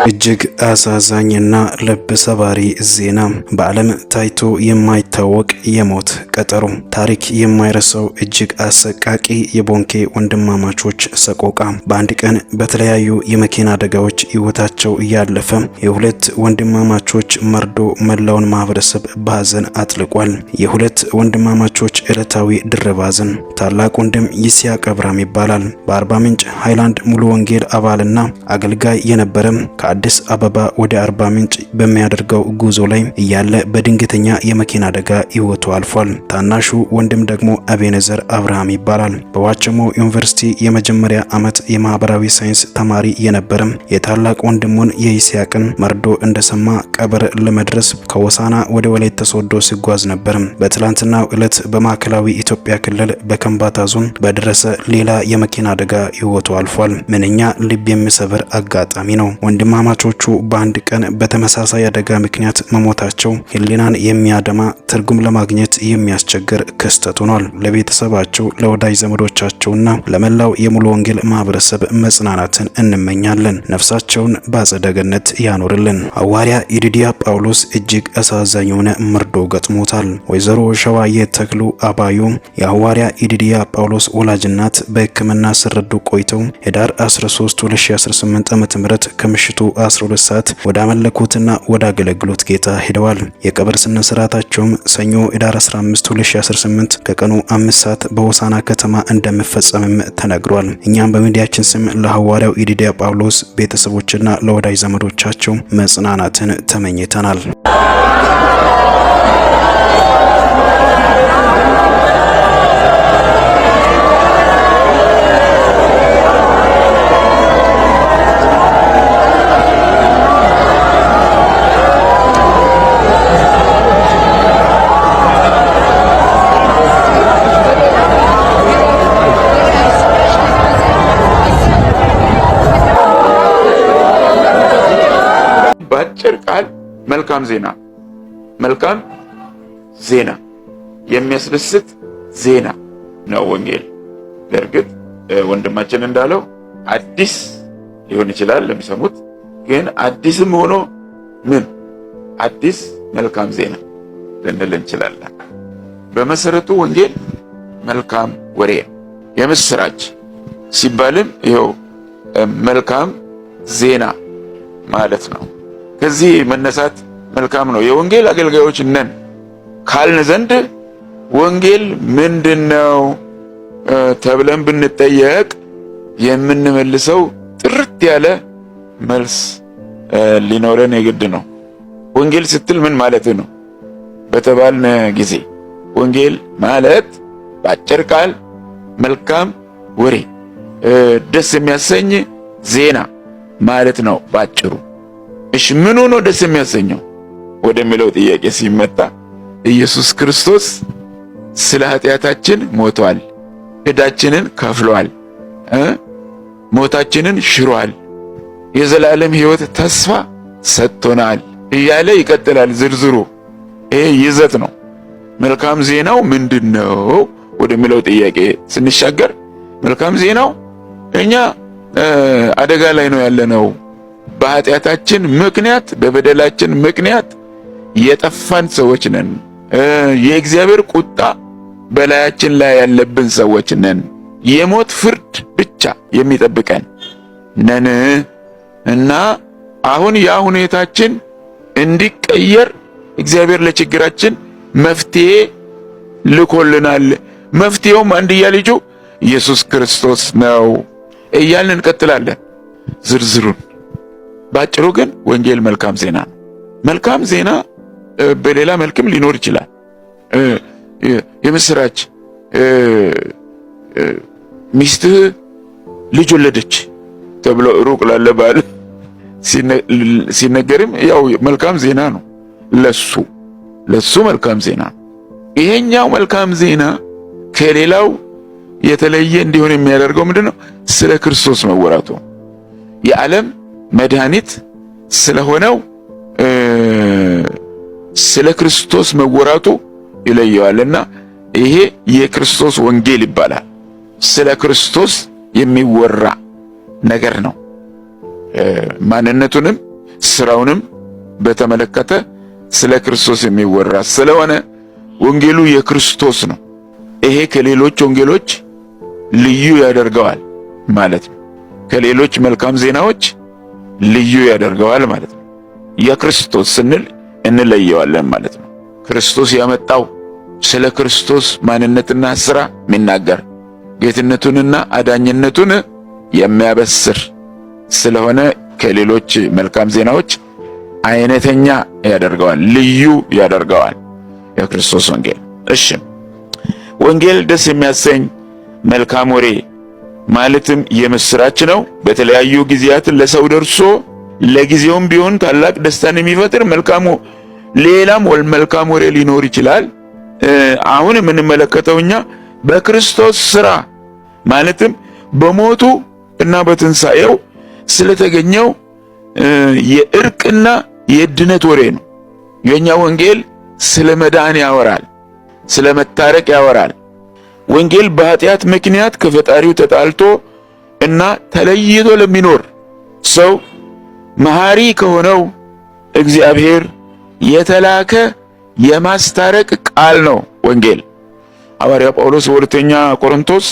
እጅግ አሳዛኝና ልብ ሰባሪ ዜና በዓለም ታይቶ የማይታወቅ የሞት ቀጠሮ ታሪክ የማይረሳው እጅግ አሰቃቂ የቦንኬ ወንድማማቾች ሰቆቃ በአንድ ቀን በተለያዩ የመኪና አደጋዎች ሕይወታቸው ያለፈ የሁለት ወንድማማቾች መርዶ መላውን ማህበረሰብ በሐዘን አጥልቋል። የሁለት ወንድማማቾች ዕለታዊ ድርብ ሐዘን ታላቅ ወንድም ይስሐቅ አብርሃም ይባላል። በአርባ ምንጭ ሃይላንድ ሙሉ ወንጌል አባልና አገልጋይ የነበረ ከአዲስ አበባ ወደ አርባ ምንጭ በሚያደርገው ጉዞ ላይ እያለ በድንገተኛ የመኪና አደጋ ሕይወቱ አልፏል። ታናሹ ወንድም ደግሞ አቤነዘር አብርሃም ይባላል። በዋቸሞ ዩኒቨርሲቲ የመጀመሪያ ዓመት የማህበራዊ ሳይንስ ተማሪ የነበረ የታላቅ ወንድሙን የይስሐቅን መርዶ እንደሰማ ቀብር ለመድረስ ከወሳና ወደ ወላይታ ሶዶ ሲጓዝ ነበር። በትላንትናው ዕለት በማዕከላዊ ኢትዮጵያ ክልል በከምባታ ዞን በደረሰ ሌላ የመኪና አደጋ ሕይወቱ አልፏል። ምንኛ ልብ የሚሰብር አጋጣሚ ነው። ወንድማማቾቹ በአንድ ቀን በተመሳሳይ አደጋ ምክንያት መሞታቸው ሕሊናን የሚያደማ ትርጉም ለማግኘት የሚያስቸግር ክስተት ሆኗል። ለቤተሰባቸው፣ ለወዳጅ ዘመዶቻቸውና ለመላው የሙሉ ወንጌል ማህበረሰብ መጽናናትን እንመኛለን። ነፍሳቸውን በአጸደ ገነት ያኖርልን። ሐዋርያ ይዲድያ ጳውሎስ እጅግ አሳዛኝ የሆነ መርዶ ገጥሞታል። ወይዘሮ ሸዋዬ ተክሉ አባዩ የሐዋርያ ይዲድያ ጳውሎስ ወላጅናት በሕክምና ሲረዱ ቆይተው ህዳር 13 2018 ዓ.ም ከምሽቱ 12 ሰዓት ወደ አመለኩትና ወደ አገለግሎት ጌታ ሄደዋል። የቀብር ስነ ስርዓታቸውም ሰኞ ህዳር 15 2018 ከቀኑ 5 ሰዓት በሆሳና ከተማ እንደሚፈጸምም ተነግሯል። እኛም በሚዲያችን ስም ለሐዋርያው ይዲድያ ጳውሎስ ቤተሰቦችና ለወዳጅ ዘመዶቻቸው መጽናናትን ተመኝተናል። በአጭር ቃል መልካም ዜና የሚያስደስት ዜና ነው ወንጌል። በእርግጥ ወንድማችን እንዳለው አዲስ ሊሆን ይችላል ለሚሰሙት፣ ግን አዲስም ሆኖ አዲስ መልካም ዜና ልንል እንችላለን። በመሰረቱ ወንጌል መልካም ወሬ የምስራች ሲባልም ይኸው መልካም ዜና ማለት ነው። ከዚህ መነሳት መልካም ነው። የወንጌል አገልጋዮች ነን ካልን ዘንድ ወንጌል ምንድነው ተብለን ብንጠየቅ የምንመልሰው ጥርት ያለ መልስ ሊኖረን የግድ ነው። ወንጌል ስትል ምን ማለት ነው በተባልነ ጊዜ ወንጌል ማለት በአጭር ቃል መልካም ወሬ፣ ደስ የሚያሰኝ ዜና ማለት ነው ባጭሩ። እሺ ምን ሆኖ ደስ የሚያሰኘው ወደሚለው ጥያቄ ሲመጣ ኢየሱስ ክርስቶስ ስለ ኃጢአታችን ሞቷል፣ ዕዳችንን ከፍሏል፣ ሞታችንን ሽሯል፣ የዘላለም ሕይወት ተስፋ ሰጥቶናል እያለ ይቀጥላል ዝርዝሩ። ይሄ ይዘት ነው። መልካም ዜናው ምንድነው ወደሚለው ጥያቄ ስንሻገር መልካም ዜናው እኛ አደጋ ላይ ነው ያለነው። በኃጢአታችን ምክንያት በበደላችን ምክንያት የጠፋን ሰዎች ነን። የእግዚአብሔር ቁጣ በላያችን ላይ ያለብን ሰዎች ነን። የሞት ፍርድ ብቻ የሚጠብቀን ነን እና አሁን ያ ሁኔታችን እንዲቀየር እግዚአብሔር ለችግራችን መፍትሄ ልኮልናል። መፍትሄውም አንድያ ልጁ ኢየሱስ ክርስቶስ ነው እያልን እንቀጥላለን ዝርዝሩን። ባጭሩ ግን ወንጌል መልካም ዜና ነው። መልካም ዜና በሌላ መልክም ሊኖር ይችላል። የምስራች ሚስትህ ልጅ ወለደች ተብሎ ሩቅ ላለ ባል ሲነገርም ያው መልካም ዜና ነው። ለሱ መልካም ዜና ነው። ይሄኛው መልካም ዜና ከሌላው የተለየ እንዲሆን የሚያደርገው ምንድነው? ስለ ክርስቶስ መወራቱ የዓለም መድኃኒት ስለሆነው ስለ ክርስቶስ መወራቱ ይለየዋልና ይሄ የክርስቶስ ወንጌል ይባላል። ስለ ክርስቶስ የሚወራ ነገር ነው። ማንነቱንም ስራውንም በተመለከተ ስለ ክርስቶስ የሚወራ ስለሆነ ወንጌሉ የክርስቶስ ነው። ይሄ ከሌሎች ወንጌሎች ልዩ ያደርገዋል ማለት ነው። ከሌሎች መልካም ዜናዎች ልዩ ያደርገዋል ማለት ነው። የክርስቶስ ስንል እንለየዋለን ማለት ነው። ክርስቶስ ያመጣው ስለ ክርስቶስ ማንነትና ስራ የሚናገር ጌትነቱንና አዳኝነቱን የሚያበስር ስለሆነ ከሌሎች መልካም ዜናዎች አይነተኛ ያደርገዋል፣ ልዩ ያደርገዋል የክርስቶስ ወንጌል። እሺ ወንጌል ደስ የሚያሰኝ መልካም ወሬ ማለትም የምስራች ነው። በተለያዩ ጊዜያት ለሰው ደርሶ ለጊዜውም ቢሆን ታላቅ ደስታን የሚፈጥር ሌላም መልካም ወሬ ሊኖር ይችላል። አሁን የምንመለከተው እኛ በክርስቶስ ስራ ማለትም በሞቱ እና በትንሣኤው ስለተገኘው የእርቅና የድነት ወሬ ነው። የኛ ወንጌል ስለ መዳን ያወራል፣ ስለ መታረቅ ያወራል። ወንጌል በኃጢአት ምክንያት ከፈጣሪው ተጣልቶ እና ተለይቶ ለሚኖር ሰው መሐሪ ከሆነው እግዚአብሔር የተላከ የማስታረቅ ቃል ነው ወንጌል። ሐዋርያ ጳውሎስ በሁለተኛ ቆሮንቶስ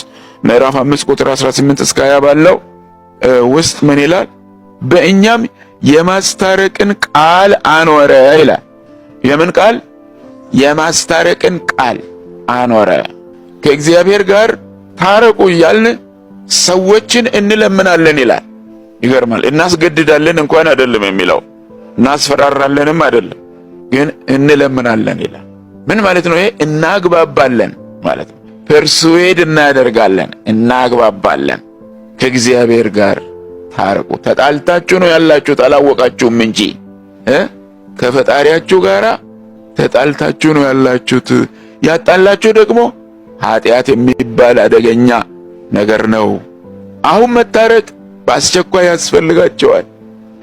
ምዕራፍ 5 ቁጥር 18 እስከ 20 ባለው ውስጥ ምን ይላል? በእኛም የማስታረቅን ቃል አኖረ ይላል። የምን ቃል? የማስታረቅን ቃል አኖረ። ከእግዚአብሔር ጋር ታረቁ እያልን ሰዎችን እንለምናለን ይላል። ይገርማል። እናስገድዳለን እንኳን አይደለም የሚለው፣ እናስፈራራለንም አይደለም፣ ግን እንለምናለን ይላል። ምን ማለት ነው? ይሄ እናግባባለን ማለት ነው። ፐርሱዌድ እናደርጋለን፣ እናግባባለን። ከእግዚአብሔር ጋር ታረቁ። ተጣልታችሁ ነው ያላችሁት አላወቃችሁም እንጂ ከፈጣሪያችሁ ጋር ተጣልታችሁ ነው ያላችሁት። ያጣላችሁ ደግሞ ኃጢአት የሚባል አደገኛ ነገር ነው። አሁን መታረቅ በአስቸኳይ ያስፈልጋቸዋል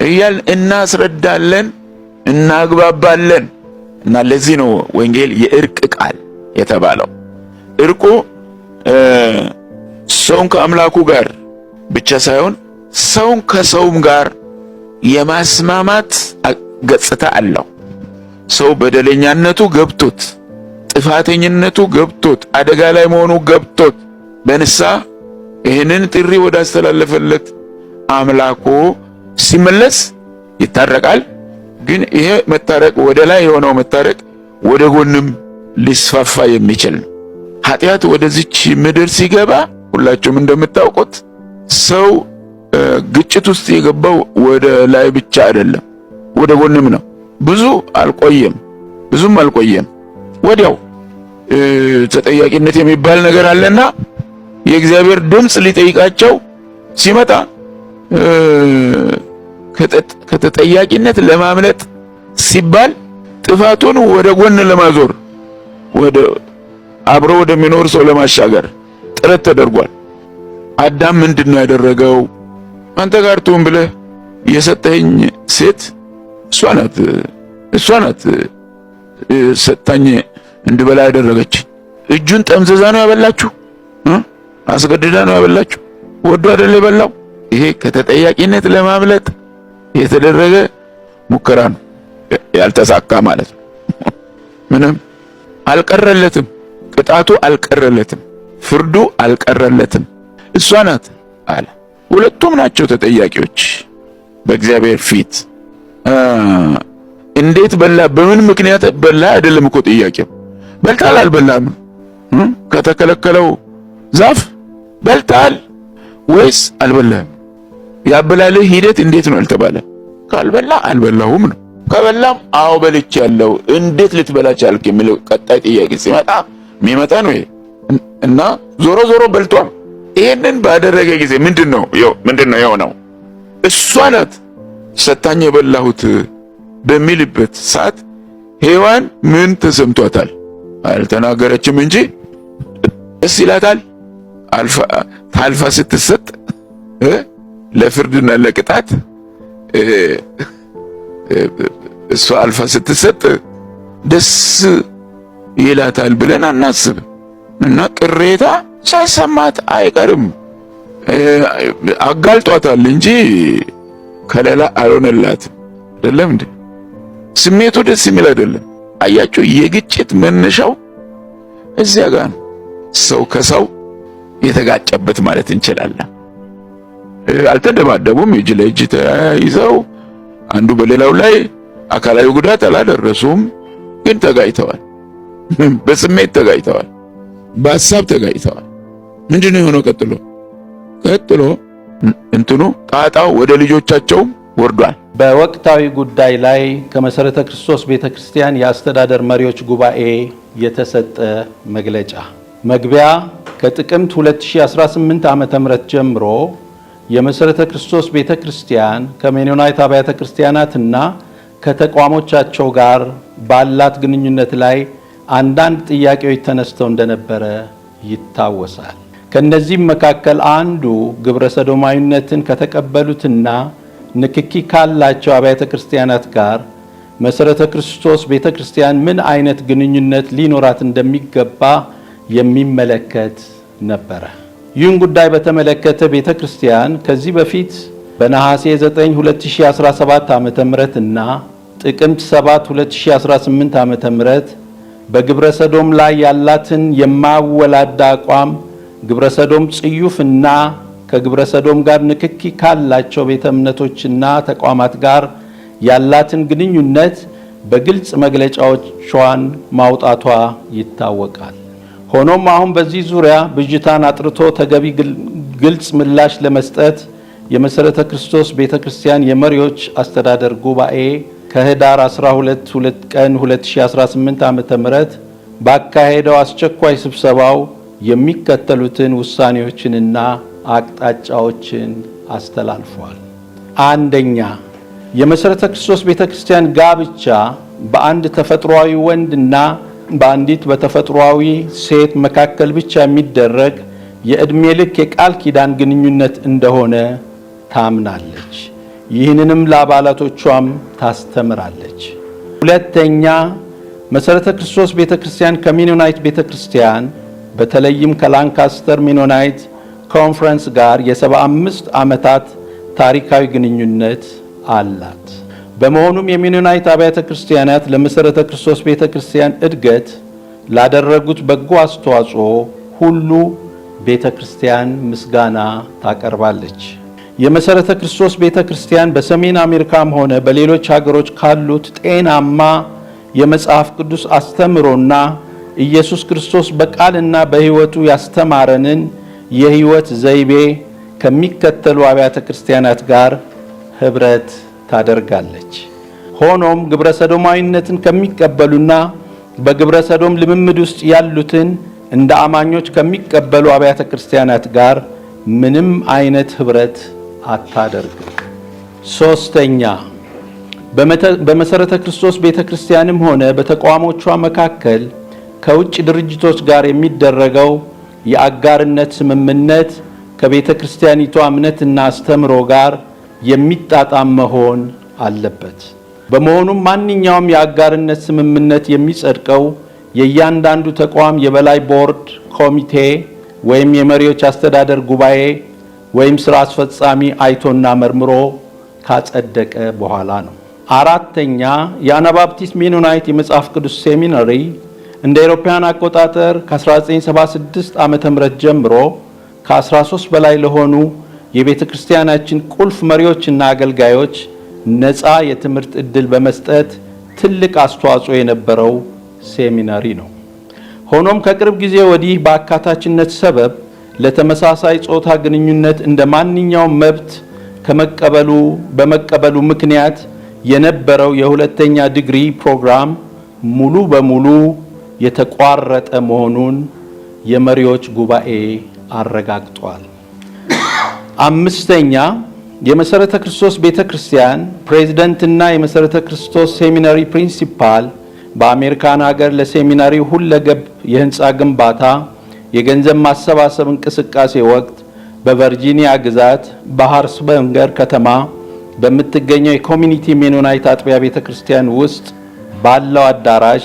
እያልን እናስረዳለን፣ እናግባባለን። እና ለዚህ ነው ወንጌል የእርቅ ቃል የተባለው። እርቁ ሰውን ከአምላኩ ጋር ብቻ ሳይሆን ሰውን ከሰውም ጋር የማስማማት ገጽታ አለው። ሰው በደለኛነቱ ገብቶት፣ ጥፋተኝነቱ ገብቶት፣ አደጋ ላይ መሆኑ ገብቶት በንስሐ ይህንን ጥሪ ወደ አስተላለፈለት አምላኩ ሲመለስ ይታረቃል። ግን ይሄ መታረቅ ወደ ላይ የሆነው መታረቅ ወደ ጎንም ሊስፋፋ የሚችል ነው። ኃጢአት ወደዚች ምድር ሲገባ ሁላችሁም እንደምታውቁት ሰው ግጭት ውስጥ የገባው ወደ ላይ ብቻ አይደለም፣ ወደ ጎንም ነው። ብዙም አልቆየም ወዲያው ተጠያቂነት የሚባል ነገር አለና የእግዚአብሔር ድምፅ ሊጠይቃቸው ሲመጣ ከተጠያቂነት ለማምለጥ ሲባል ጥፋቱን ወደ ጎን ለማዞር አብሮ ወደሚኖር ሰው ለማሻገር ጥረት ተደርጓል። አዳም ምንድነው ያደረገው? አንተ ጋር ትሁን ብለህ የሰጠኝ ሴት እሷ ናት ሰጣኝ እንድበላ ያደረገች። እጁን ጠምዘዛ ነው ያበላችሁ፣ አስገድዳ ነው ያበላችሁ፣ ወዶ አይደል የበላው። ይሄ ከተጠያቂነት ለማምለጥ የተደረገ ሙከራ ነው፣ ያልተሳካ ማለት ነው። ምንም አልቀረለትም፣ ቅጣቱ አልቀረለትም፣ ፍርዱ አልቀረለትም። እሷ ናት አለ። ሁለቱም ናቸው ተጠያቂዎች በእግዚአብሔር ፊት። እንዴት በላ በምን ምክንያት በላ አይደለም እኮ ጥያቄው። በልታል አልበላም? ከተከለከለው ዛፍ በልታል ወይስ አልበላም? ያበላልህ ሂደት እንዴት ነው አልተባለ? ካልበላ አልበላሁም ነው። ከበላም አዎ በልቻለሁ እንዴት ልትበላ ቻልክ የሚለው ቀጣይ ጥያቄ ሲመጣ የሚመጣ ነው ይሄ። እና ዞሮ ዞሮ በልቷል። ይሄንን ባደረገ ጊዜ ምንድነው የሆነው? እሷ ናት ሰታኝ የበላሁት በሚልበት ሰዓት ሔዋን ምን ተሰምቷታል? አልተናገረችም እንጂ ደስ ይላታል። ታልፋ ስትሰጥ ለፍርድና ለቅጣት እሷ አልፋ ስትሰጥ ደስ ይላታል ብለን አናስብ እና ቅሬታ ሳይሰማት አይቀርም። አጋልጧታል እንጂ ከለላ አልሆነላትም። አይደለም እንዴ? ስሜቱ ደስ የሚል አይደለም። አያችሁ፣ የግጭት መነሻው እዚያ ጋር ነው። ሰው ከሰው የተጋጨበት ማለት እንችላለን። አልተደባደቡም፣ እጅ ለእጅ ተያይዘው አንዱ በሌላው ላይ አካላዊ ጉዳት አላደረሱም፣ ግን ተጋጭተዋል። በስሜት ተጋጭተዋል፣ በሐሳብ ተጋጭተዋል። ምንድነው የሆነው? ቀጥሎ እንትኑ ጣጣው ወደ ልጆቻቸው ወርዷል። በወቅታዊ ጉዳይ ላይ ከመሰረተ ክርስቶስ ቤተክርስቲያን የአስተዳደር መሪዎች ጉባኤ የተሰጠ መግለጫ። መግቢያ ከጥቅምት 2018 ዓ.ም ጀምሮ የመሰረተ ክርስቶስ ቤተክርስቲያን ከሜኖናይት አብያተ ክርስቲያናትና ከተቋሞቻቸው ጋር ባላት ግንኙነት ላይ አንዳንድ ጥያቄዎች ተነስተው እንደነበረ ይታወሳል። ከነዚህም መካከል አንዱ ግብረ ሰዶማዊነትን ከተቀበሉትና ንክኪ ካላቸው አብያተ ክርስቲያናት ጋር መሰረተ ክርስቶስ ቤተክርስቲያን ምን አይነት ግንኙነት ሊኖራት እንደሚገባ የሚመለከት ነበረ። ይህን ጉዳይ በተመለከተ ቤተክርስቲያን ከዚህ በፊት በነሐሴ 9 2017 ዓ.ም እና ጥቅምት 7 2018 ዓ.ም በግብረ ሰዶም ላይ ያላትን የማወላዳ አቋም ግብረ ሰዶም ጽዩፍና ከግብረ ሰዶም ጋር ንክኪ ካላቸው ቤተ እምነቶችና ተቋማት ጋር ያላትን ግንኙነት በግልጽ መግለጫዎቿን ማውጣቷ ይታወቃል። ሆኖም አሁን በዚህ ዙሪያ ብዥታን አጥርቶ ተገቢ ግልጽ ምላሽ ለመስጠት የመሰረተ ክርስቶስ ቤተክርስቲያን የመሪዎች አስተዳደር ጉባኤ ከህዳር 12 ቀን 2018 ዓ.ም ባካሄደው አስቸኳይ ስብሰባው የሚከተሉትን ውሳኔዎችንና አቅጣጫዎችን አስተላልፏል። አንደኛ፣ የመሰረተ ክርስቶስ ቤተክርስቲያን ጋብቻ በአንድ ተፈጥሯዊ ወንድና በአንዲት በተፈጥሯዊ ሴት መካከል ብቻ የሚደረግ የዕድሜ ልክ የቃል ኪዳን ግንኙነት እንደሆነ ታምናለች። ይህንንም ለአባላቶቿም ታስተምራለች። ሁለተኛ፣ መሰረተ ክርስቶስ ቤተክርስቲያን ከሜኖናይት ቤተክርስቲያን በተለይም ከላንካስተር ሜኖናይት ኮንፈረንስ ጋር የ75 ዓመታት ታሪካዊ ግንኙነት አላት። በመሆኑም የሜኖናይት አብያተ ክርስቲያናት ለመሰረተ ክርስቶስ ቤተክርስቲያን እድገት ላደረጉት በጎ አስተዋጽኦ ሁሉ ቤተክርስቲያን ምስጋና ታቀርባለች። የመሰረተ ክርስቶስ ቤተክርስቲያን በሰሜን አሜሪካም ሆነ በሌሎች ሀገሮች ካሉት ጤናማ የመጽሐፍ ቅዱስ አስተምሮና ኢየሱስ ክርስቶስ በቃልና በሕይወቱ ያስተማረንን የሕይወት ዘይቤ ከሚከተሉ አብያተ ክርስቲያናት ጋር ህብረት ታደርጋለች። ሆኖም ግብረ ሰዶማዊነትን ከሚቀበሉና በግብረ ሰዶም ልምምድ ውስጥ ያሉትን እንደ አማኞች ከሚቀበሉ አብያተ ክርስቲያናት ጋር ምንም አይነት ህብረት አታደርግም። ሶስተኛ፣ በመሰረተ ክርስቶስ ቤተክርስቲያንም ሆነ በተቋሞቿ መካከል ከውጭ ድርጅቶች ጋር የሚደረገው የአጋርነት ስምምነት ከቤተ ክርስቲያኒቷ እምነትና አስተምሮ ጋር የሚጣጣም መሆን አለበት። በመሆኑም ማንኛውም የአጋርነት ስምምነት የሚጸድቀው የእያንዳንዱ ተቋም የበላይ ቦርድ ኮሚቴ ወይም የመሪዎች አስተዳደር ጉባኤ ወይም ስራ አስፈጻሚ አይቶና መርምሮ ካጸደቀ በኋላ ነው። አራተኛ፣ የአናባፕቲስት ሜኖናይት የመጽሐፍ ቅዱስ ሴሚናሪ እንደ አውሮፓውያን አቆጣጠር ከ1976 ዓመተ ምህረት ጀምሮ ከ13 በላይ ለሆኑ የቤተ ክርስቲያናችን ቁልፍ መሪዎችና አገልጋዮች ነፃ የትምህርት ዕድል በመስጠት ትልቅ አስተዋጽኦ የነበረው ሴሚናሪ ነው። ሆኖም ከቅርብ ጊዜ ወዲህ በአካታችነት ሰበብ ለተመሳሳይ ጾታ ግንኙነት እንደ ማንኛውም መብት በመቀበሉ ምክንያት የነበረው የሁለተኛ ዲግሪ ፕሮግራም ሙሉ በሙሉ የተቋረጠ መሆኑን የመሪዎች ጉባኤ አረጋግጧል። አምስተኛ የመሰረተ ክርስቶስ ቤተክርስቲያን ፕሬዝዳንትና የመሰረተ ክርስቶስ ሴሚናሪ ፕሪንሲፓል በአሜሪካን ሀገር ለሴሚናሪው ሁለገብ የህንፃ ግንባታ የገንዘብ ማሰባሰብ እንቅስቃሴ ወቅት በቨርጂኒያ ግዛት በሃርስበንገር ከተማ በምትገኘው የኮሚኒቲ ሜኖናይት አጥቢያ ቤተክርስቲያን ውስጥ ባለው አዳራሽ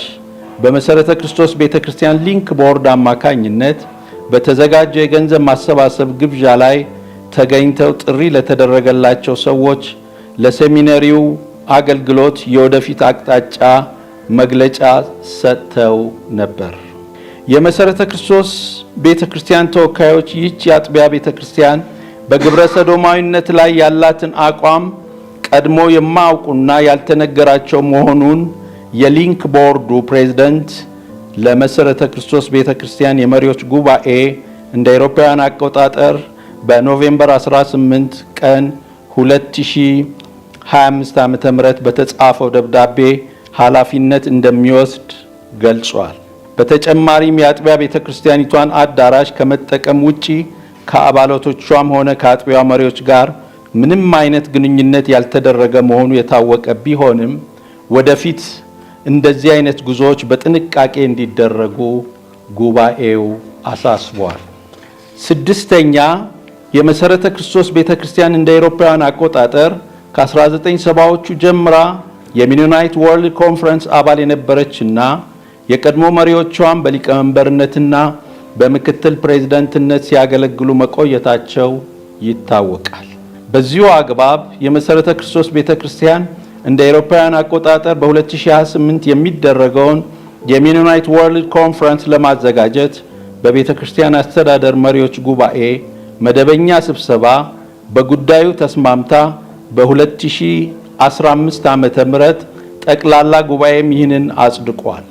በመሰረተ ክርስቶስ ቤተክርስቲያን ሊንክ ቦርድ አማካኝነት በተዘጋጀው የገንዘብ ማሰባሰብ ግብዣ ላይ ተገኝተው ጥሪ ለተደረገላቸው ሰዎች ለሴሚናሪው አገልግሎት የወደፊት አቅጣጫ መግለጫ ሰጥተው ነበር። የመሰረተ ክርስቶስ ቤተክርስቲያን ተወካዮች ይህች የአጥቢያ ቤተክርስቲያን በግብረ ሰዶማዊነት ላይ ያላትን አቋም ቀድሞ የማያውቁና ያልተነገራቸው መሆኑን የሊንክ ቦርዱ ፕሬዝዳንት ለመሰረተ ክርስቶስ ቤተክርስቲያን የመሪዎች ጉባኤ እንደ አውሮፓውያን አቆጣጠር በኖቬምበር 18 ቀን 2025 ዓ.ም በተጻፈው ደብዳቤ ኃላፊነት እንደሚወስድ ገልጿል። በተጨማሪም የአጥቢያ ቤተክርስቲያኒቷን አዳራሽ ከመጠቀም ውጪ ከአባላቶቿም ሆነ ከአጥቢያ መሪዎች ጋር ምንም አይነት ግንኙነት ያልተደረገ መሆኑ የታወቀ ቢሆንም ወደፊት እንደዚህ አይነት ጉዞዎች በጥንቃቄ እንዲደረጉ ጉባኤው አሳስቧል። ስድስተኛ የመሰረተ ክርስቶስ ቤተክርስቲያን እንደ አውሮፓውያን አቆጣጠር ከ1970ዎቹ ጀምራ የሜኖናይት ወርልድ ኮንፈረንስ አባል የነበረችና የቀድሞ መሪዎቿን በሊቀመንበርነትና በምክትል ፕሬዝዳንትነት ሲያገለግሉ መቆየታቸው ይታወቃል። በዚሁ አግባብ የመሰረተ ክርስቶስ ቤተክርስቲያን እንደ አውሮፓውያን አቆጣጠር በ2028 የሚደረገውን የሜኖናይት ወርልድ ኮንፈረንስ ለማዘጋጀት በቤተክርስቲያን አስተዳደር መሪዎች ጉባኤ መደበኛ ስብሰባ በጉዳዩ ተስማምታ በ2015 ዓመተ ምህረት ጠቅላላ ጉባኤም ይህንን አጽድቋል።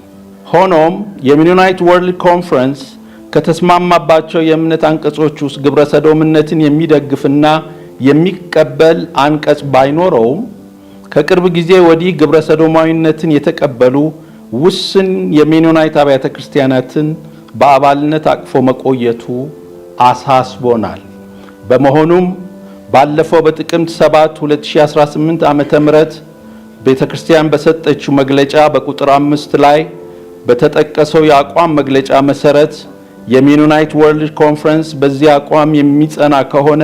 ሆኖም የሜኖናይት ወርልድ ኮንፈረንስ ከተስማማባቸው የእምነት አንቀጾች ውስጥ ግብረ ሰዶምነትን የሚደግፍና የሚቀበል አንቀጽ ባይኖረውም ከቅርብ ጊዜ ወዲህ ግብረ ሰዶማዊነትን የተቀበሉ ውስን የሜኖናይት አብያተ ክርስቲያናትን በአባልነት አቅፎ መቆየቱ አሳስቦናል። በመሆኑም ባለፈው በጥቅምት 7 2018 ዓመተ ምህረት ቤተክርስቲያን በሰጠችው መግለጫ በቁጥር 5 ላይ በተጠቀሰው የአቋም መግለጫ መሰረት የሜኖናይት ወርልድ ኮንፈረንስ በዚህ አቋም የሚጸና ከሆነ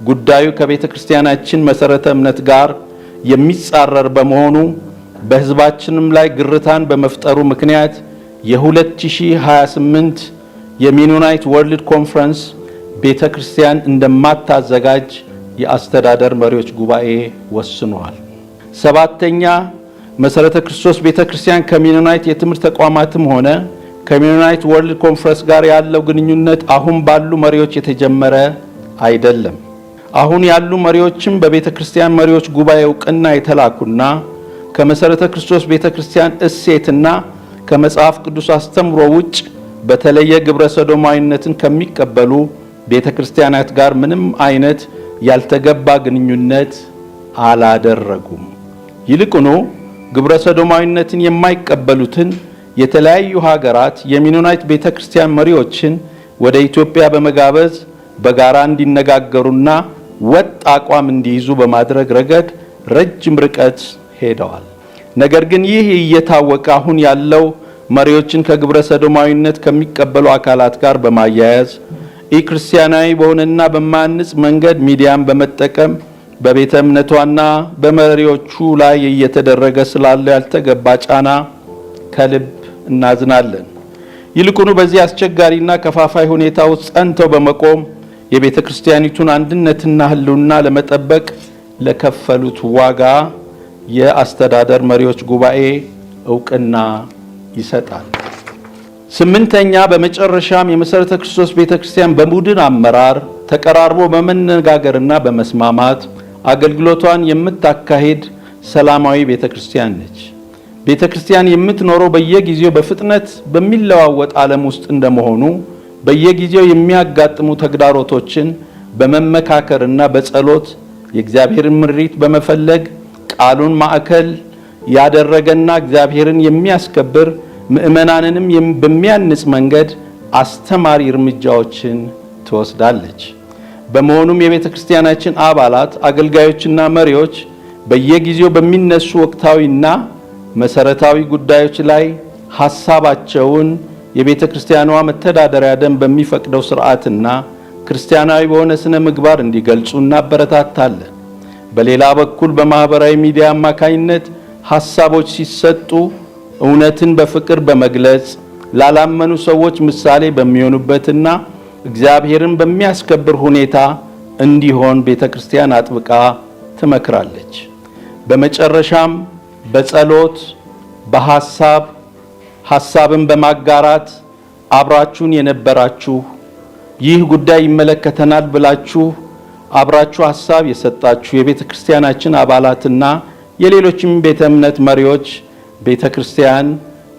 ጉዳዩ ከቤተክርስቲያናችን መሰረተ እምነት ጋር የሚጻረር በመሆኑ በህዝባችንም ላይ ግርታን በመፍጠሩ ምክንያት የ2028 የሜኖናይት ወርልድ ኮንፈረንስ ቤተክርስቲያን እንደማታዘጋጅ የአስተዳደር መሪዎች ጉባኤ ወስኗል። ሰባተኛ መሰረተ ክርስቶስ ቤተክርስቲያን ከሜኖናይት የትምህርት ተቋማትም ሆነ ከሜኖናይት ወርልድ ኮንፈረንስ ጋር ያለው ግንኙነት አሁን ባሉ መሪዎች የተጀመረ አይደለም። አሁን ያሉ መሪዎችም በቤተክርስቲያን መሪዎች ጉባኤ እውቅና የተላኩና ከመሰረተ ክርስቶስ ቤተክርስቲያን እሴትና ከመጽሐፍ ቅዱስ አስተምሮ ውጭ በተለየ ግብረ ሰዶማዊነትን ከሚቀበሉ ቤተክርስቲያናት ጋር ምንም አይነት ያልተገባ ግንኙነት አላደረጉም። ይልቁኑ ግብረ ሰዶማዊነትን የማይቀበሉትን የተለያዩ ሀገራት የሜኖናይት ቤተክርስቲያን መሪዎችን ወደ ኢትዮጵያ በመጋበዝ በጋራ እንዲነጋገሩና ወጥ አቋም እንዲይዙ በማድረግ ረገድ ረጅም ርቀት ሄደዋል። ነገር ግን ይህ እየታወቀ አሁን ያለው መሪዎችን ከግብረ ሰዶማዊነት ከሚቀበሉ አካላት ጋር በማያያዝ ኢክርስቲያናዊ በሆነና በማንጽ መንገድ ሚዲያን በመጠቀም በቤተ እምነቷና በመሪዎቹ ላይ እየተደረገ ስላለው ያልተገባ ጫና ከልብ እናዝናለን። ይልቁኑ በዚህ አስቸጋሪና ከፋፋይ ሁኔታ ውስጥ ጸንተው በመቆም የቤተ ክርስቲያኒቱን አንድነትና ሕልውና ለመጠበቅ ለከፈሉት ዋጋ የአስተዳደር መሪዎች ጉባኤ እውቅና ይሰጣል። ስምንተኛ በመጨረሻም የመሰረተ ክርስቶስ ቤተክርስቲያን በቡድን አመራር ተቀራርቦ በመነጋገርና በመስማማት አገልግሎቷን የምታካሂድ ሰላማዊ ቤተክርስቲያን ነች። ቤተክርስቲያን የምትኖረው በየጊዜው በፍጥነት በሚለዋወጥ ዓለም ውስጥ እንደመሆኑ በየጊዜው የሚያጋጥሙ ተግዳሮቶችን በመመካከርና በጸሎት የእግዚአብሔርን ምሪት በመፈለግ ቃሉን ማዕከል ያደረገና እግዚአብሔርን የሚያስከብር ምእመናንንም በሚያንጽ መንገድ አስተማሪ እርምጃዎችን ትወስዳለች። በመሆኑም የቤተክርስቲያናችን አባላት፣ አገልጋዮችና መሪዎች በየጊዜው በሚነሱ ወቅታዊና መሰረታዊ ጉዳዮች ላይ ሐሳባቸውን የቤተክርስቲያኗ መተዳደሪያ ደንብ በሚፈቅደው ሥርዓትና ክርስቲያናዊ በሆነ ስነ ምግባር እንዲገልጹ እናበረታታለን። በሌላ በኩል በማህበራዊ ሚዲያ አማካኝነት ሐሳቦች ሲሰጡ እውነትን በፍቅር በመግለጽ ላላመኑ ሰዎች ምሳሌ በሚሆኑበትና እግዚአብሔርን በሚያስከብር ሁኔታ እንዲሆን ቤተክርስቲያን አጥብቃ ትመክራለች። በመጨረሻም በጸሎት ሐሳብን በማጋራት አብራችሁን የነበራችሁ ይህ ጉዳይ ይመለከተናል ብላችሁ አብራችሁ ሐሳብ የሰጣችሁ የቤተክርስቲያናችን አባላትና የሌሎችም ቤተ እምነት መሪዎች ቤተክርስቲያን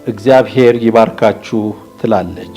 እግዚአብሔር ይባርካችሁ ትላለች።